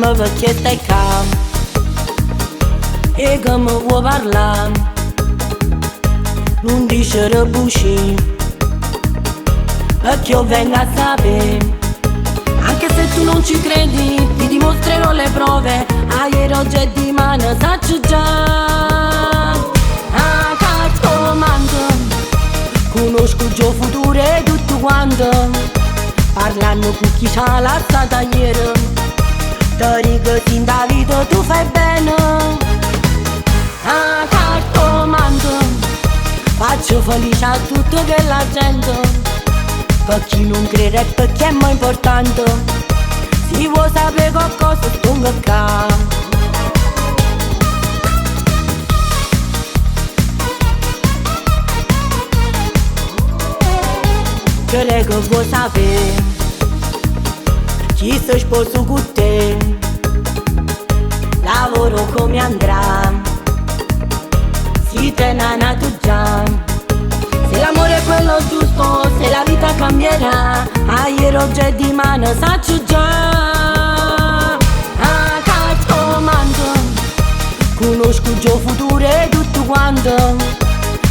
prima perché stai calmo e che mi vuoi parlare, non dice rebuci perché io vengo a sapere. Anche se tu non ci credi, ti dimostrerò le prove. Ieri, oggi e dimani, saccio già. Ah, cazzo, manco conosco il tuo futuro e tutto quanto. Parlando con chi c'ha lasciata ieri, ti dico sin da vita tu fai bene. Ah, cazzo, manco faccio felice a tutta quella gente. Per chi non crede è perché è molto importante. Si vuoi sapere qualcosa stonga qua. Crede che vuoi sapere chi si sposa con te, lavoro come andrà, si te ne nato già. Se l'amore è quello giusto, se la vita cambierà, ieri, oggi e dimani, saccio già. Ah, cazzo, manco conosco il tuo futuro e tutto quanto.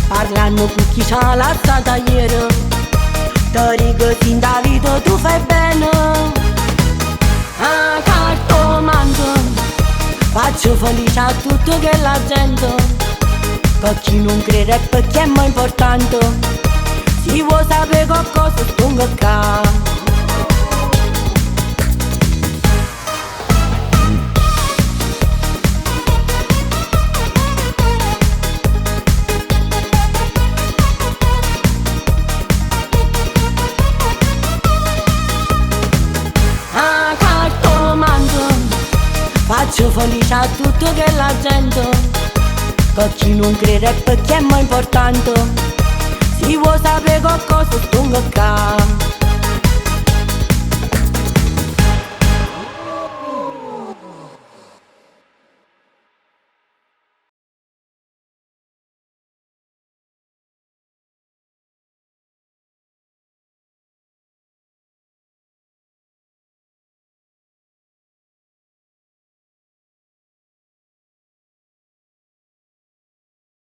Parlando con chi c'ha lasciata ieri, ti dico sin da vita tu fai bene. Ah, cazzo, manco faccio felice a tutta quella gente. Per chi non crede è perché è molto importante. Si vuoi sapere qualcosa stonga qua. Ah, cazzo, manco faccio felice a tutta quella gente. Per chi non crede è perché è molto importante. Si vuoi sapere qualcosa stonga qua.